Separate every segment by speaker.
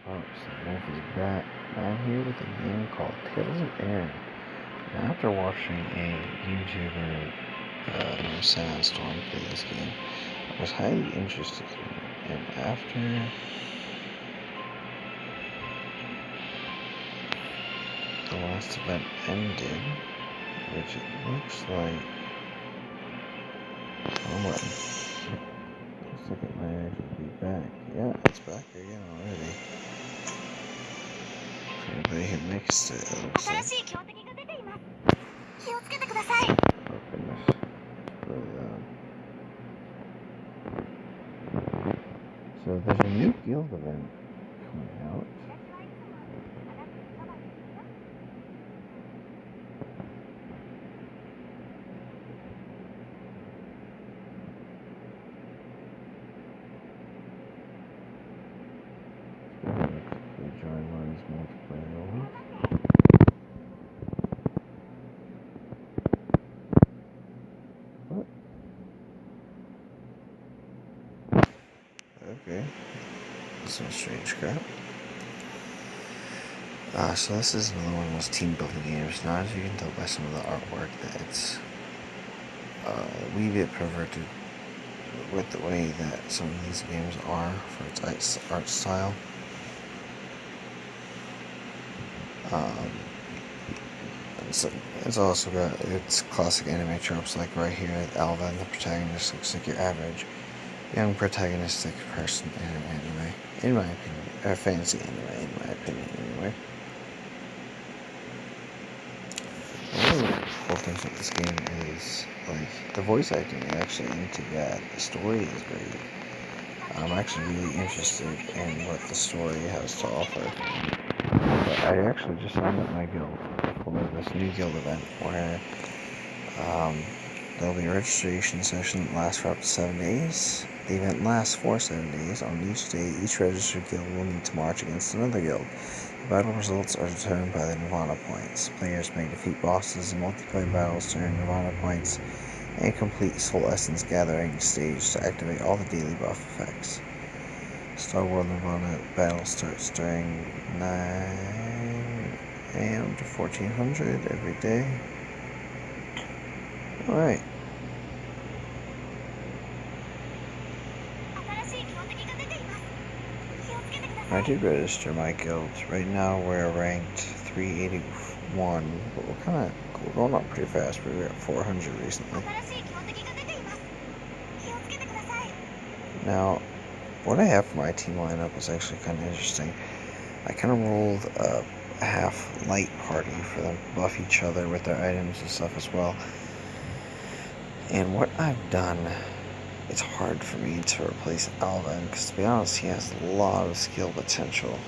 Speaker 1: Oh, so Wolf is back. I'm here with a game called Tales of Erin. And after watching a YouTuber named Sandstorm play this game, I was highly interested in it. And after the last event ended, which it looks like... Oh, what? Looks like it might actually be back. Yeah, it's back again already. Everybody had mixed it, it looks like. Oh goodness. Really loud. So there's a new guild event coming out. Join one of these multiplayer roles. What? Okay. That's some strange crap. So this is another one of those team building games. Now, as you can tell by some of the artwork, that it's a wee bit perverted with the way that some of these games are for its art style. It's also got its classic anime tropes, like right here, Alva, the protagonist looks like your average young protagonistic person in an anime, in my opinion, or fantasy anime, in my opinion, anyway. One of the cool things with this game is, like, the voice acting is actually into that. The story is great. I'm actually really interested in what the story has to offer. But I actually just signed up my guild for this new guild event where there'll be a registration session that lasts for up to 7 days. The event lasts for 7 days. On each day, each registered guild will need to march against another guild. The battle results are determined by the Nirvana points. Players may defeat bosses in multiplayer battles to earn Nirvana points and complete Soul Essence Gathering stage to activate all the daily buff effects. Star World Nirvana battle starts during 9 a.m. to 1400 every day. Alright. I did register my guild. Right now we're ranked 381, but we're going up pretty fast. We were at 400 recently. Now, what I have for my team lineup is actually kind of interesting. I kind of rolled a half light party for them to buff each other with their items and stuff as well. And what I've done, it's hard for me to replace Alvin, because to be honest, he has a lot of skill potential.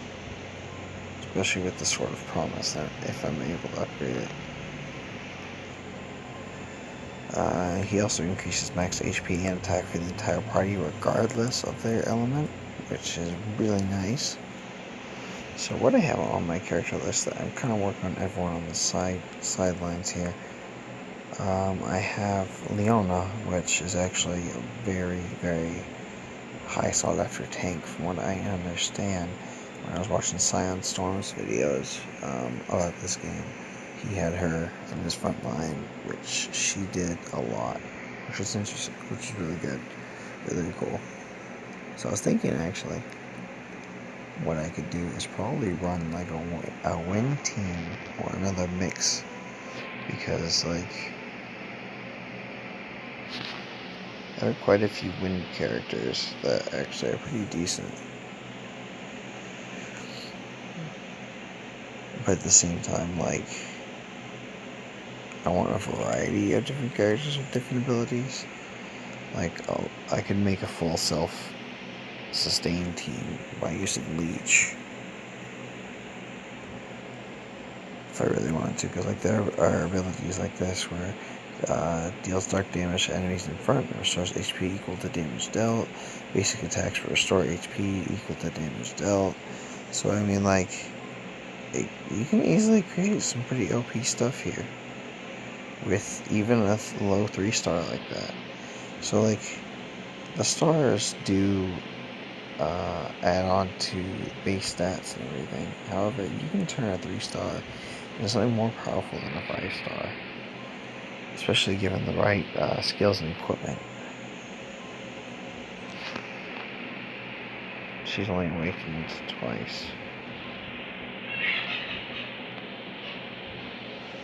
Speaker 1: Especially with the Sword of Promise, if I'm able to upgrade it. He also increases max HP and attack for the entire party regardless of their element, which is really nice. So what I have on my character list, that I'm kind of working on everyone on the sidelines here. I have Leona, which is actually a very, very high sought after tank from what I understand. When I was watching Scion Storm's videos about this game, he had her in his front line, which she did a lot, which was interesting, which is really good, really cool. So I was thinking, actually, what I could do is probably run like a wind team or another mix, because like there are quite a few wind characters that actually are pretty decent. But at the same time, like, I want a variety of different characters with different abilities. Like, I could make a full self-sustained team by using Leech, if I really wanted to, because like there are abilities like this where deals dark damage to enemies in front, restores HP equal to damage dealt, basic attacks restore HP equal to damage dealt. So I mean, like, you can easily create some pretty OP stuff here with even a low 3-star like that. So like, the stars do add on to base stats and everything. However, you can turn a 3-star into something more powerful than a 5-star, especially given the right skills and equipment. She's only awakened twice.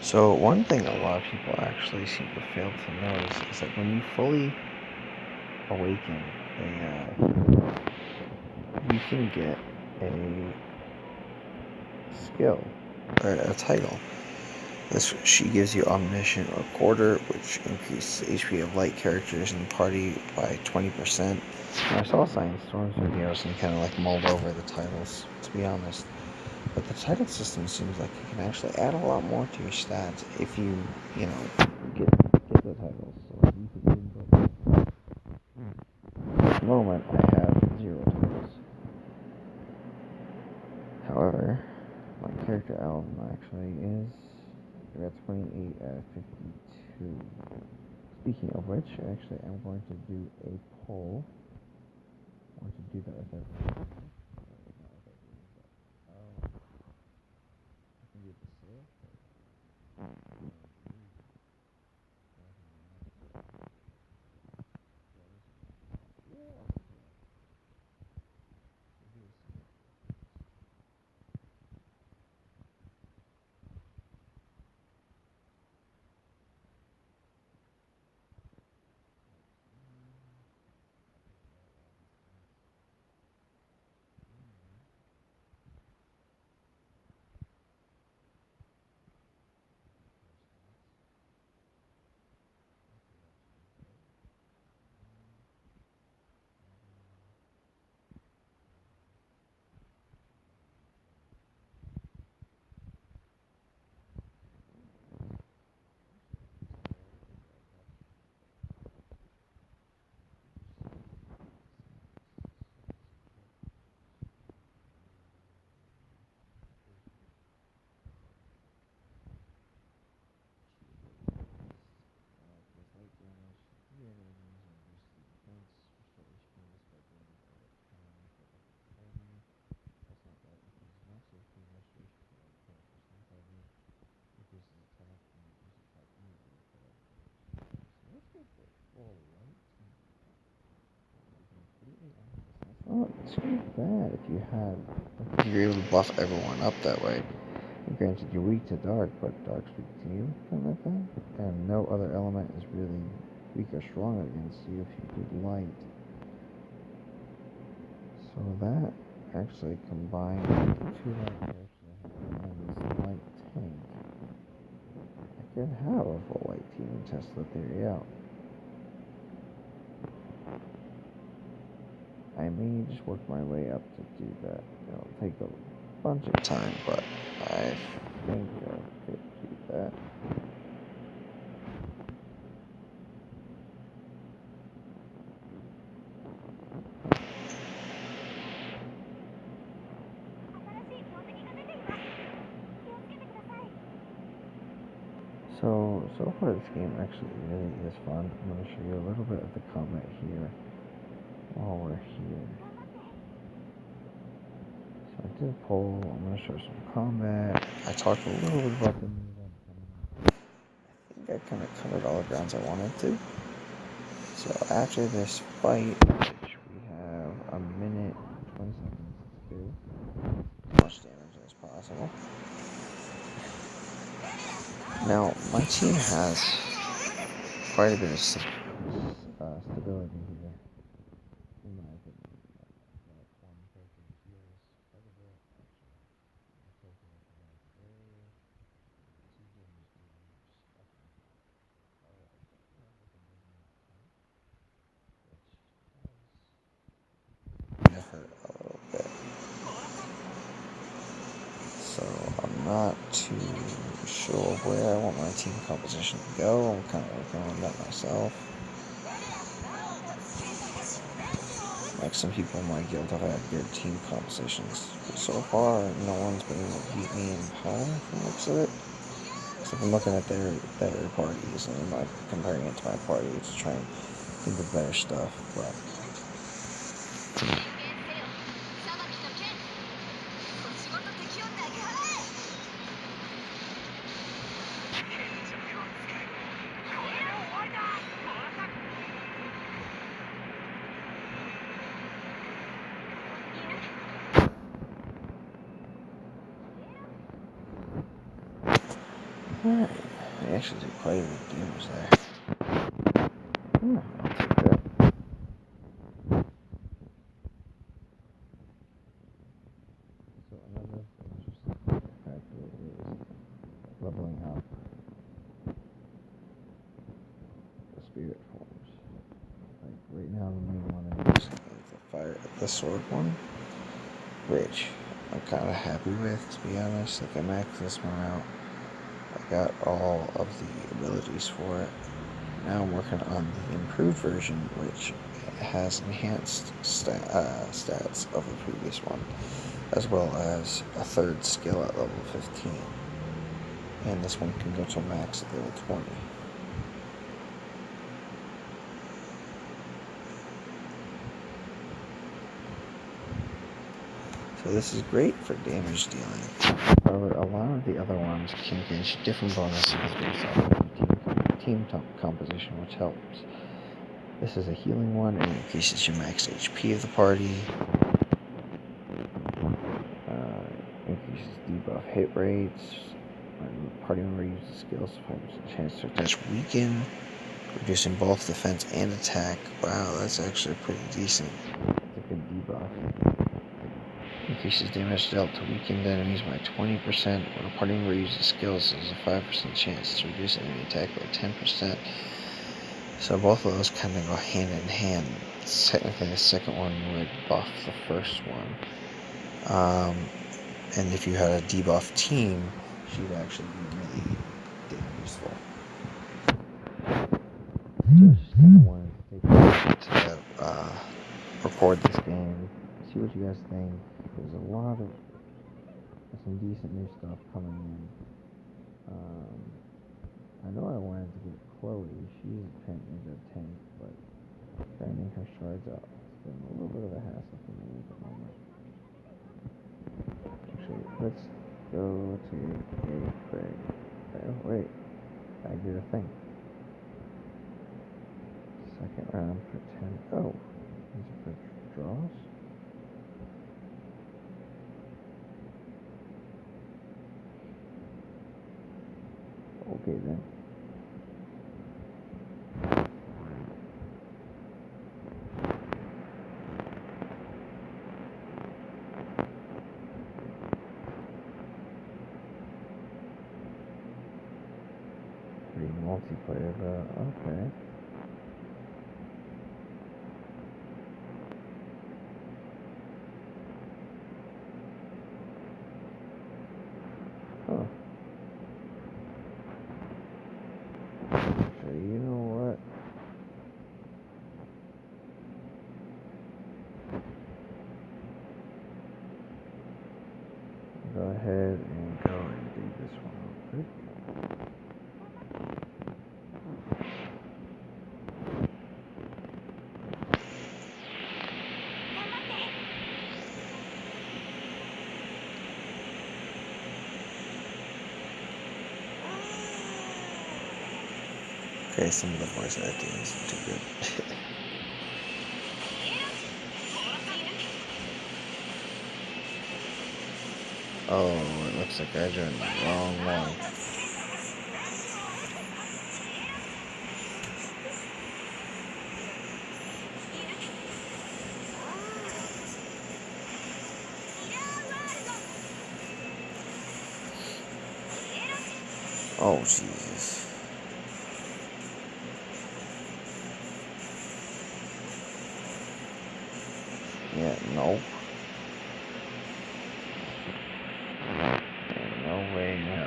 Speaker 1: So one thing a lot of people actually seem to fail to notice is that when you fully awaken you can get a skill or a title. She gives you Omniscient or Quarter, which increases HP of light characters in the party by 20%. And I saw Science Storm's videos and kind of like mulled over the titles, to be honest. But the title system seems like you can actually add a lot more to your stats if you get the titles. So you can input. At the moment, I have 0 titles. However, my character album actually is at 28 out of 52. Speaking of which, actually, I'm going to do a poll. I want to do that with everyone. I can do the sale. Not too bad if you had. If you're able to buff everyone up that way. Granted, you're weak to dark, but dark's weak to you, kind of like that. And no other element is really weak or strong against you if you did light. So that actually combined with the 2 light characters I have and this light tank, I could have a full light team and test the theory out. I may just work my way up to do that. It'll take a bunch of time, but I think I could do that. So far this game actually really is fun. I'm going to show you a little bit of the combat here while we're here. So I did a poll. I'm going to show some combat. I talked a little bit about the new one. I think I kind of covered all the grounds I wanted to. So after this fight, which we have a minute 20 seconds to do, as much damage as possible. Now, my team has quite a bit of stability here, in my opinion. That one character heals quite a bit, actually. My character with the last area, two games doing stuff in the I don't have like a million tank, which has hurt a little bit. So I'm not too sure where I want my team composition to go. I'm kind of working on that myself. Like some people in my guild have had good team compositions, but so far no one's been able to beat me in power from the looks of it. So if I'm looking at their parties and I'm comparing it to my party to try and think of better stuff, but Alright, I actually did quite a bit of damage there. I'll take that. So another interesting factor is leveling up the spirit forms. Like right now the main one I'm using is the sword one, which I'm kind of happy with, to be honest. Like I maxed this one out. I got all of the abilities for it. Now I'm working on the improved version, which has enhanced stats of the previous one, as well as a third skill at level 15. And this one can go to max at level 20. So this is great for damage dealing. However, a lot of the other ones can get different bonuses based off of team composition, which helps. This is a healing one, and increases your max HP of the party. Increases debuff hit rates. When the party member uses skills, 5% chance to attach weaken, reducing both defense and attack. Wow, that's actually pretty decent. It's a good debuff. Increases damage dealt to weakened enemies by 20%. When a party member uses skills, there's a 5% chance to reduce enemy attack by 10%. So both of those kind of go hand in hand. Technically, the second one would buff the first one. And if you had a debuff team, she'd actually be really damn useful. So I just kind of wanted to take a minute to record this game, see what you guys think. There's a lot of some decent new stuff coming in. I know I wanted to get Chloe. She's apparently a good tank, but grinding her shards up has been a little bit of a hassle for me at the moment. Actually, let's go to a Craig. Oh, wait, I did a thing. Second round for 10. Oh, these are for draws? Okay then. Pretty multiplayer, but okay. Huh. Actually, you know what? Go ahead and go and do this one real quick. Okay, some of the voice acting isn't too good. Oh, it looks like I joined the wrong one. Oh, Jesus. Yeah, no. No way, no.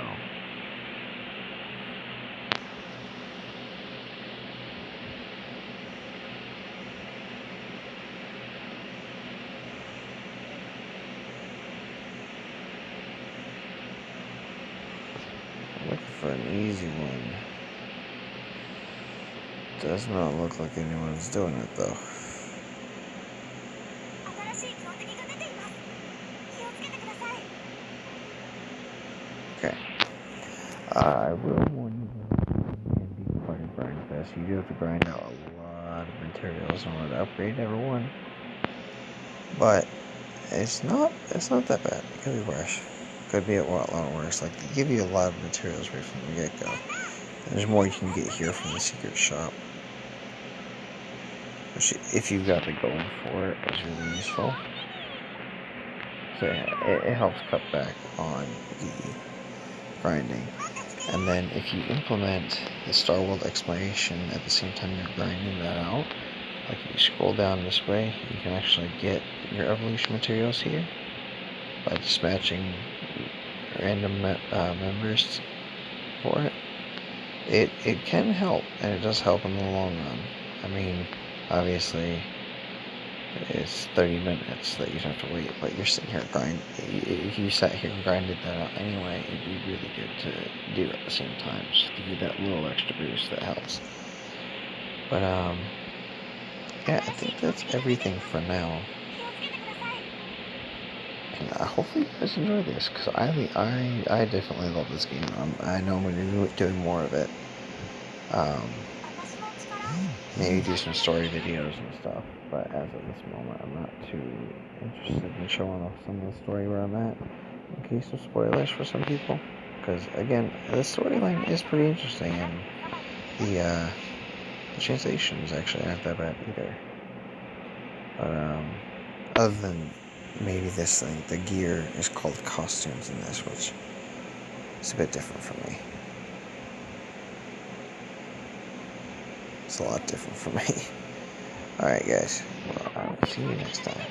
Speaker 1: I'm looking for an easy one. Does not look like anyone's doing it, though. Okay. I will warn you that it can be quite a grind fest. You do have to grind out a lot of materials in order to upgrade everyone. But it's not that bad. It could be worse. could be a lot worse. Like, they give you a lot of materials right from the get-go. There's more you can get here from the secret shop, which, if you've got the going for it, is really useful. So yeah, it helps cut back on the grinding. And then if you implement the Star World exploration at the same time you're grinding that out, like if you scroll down this way, you can actually get your evolution materials here by dispatching random members for it. It can help, and it does help in the long run. I mean, obviously, it's 30 minutes that you'd have to wait, but you're sitting here grinding. If you sat here and grinded that out anyway, it'd be really good to do at the same time, just to give you that little extra boost that helps. But, yeah, I think that's everything for now. And hopefully you guys enjoy this, because I definitely love this game. I know I'm going to be doing more of it. Maybe do some story videos and stuff, but as of this moment, I'm not too interested in showing off some of the story where I'm at, in case of spoilers for some people. Because, again, the storyline is pretty interesting, and the translations actually aren't that bad either. But, other than maybe this thing, the gear is called costumes in this, which is a bit different for me. It's a lot different for me. Alright, guys. Well, I'll see you next time.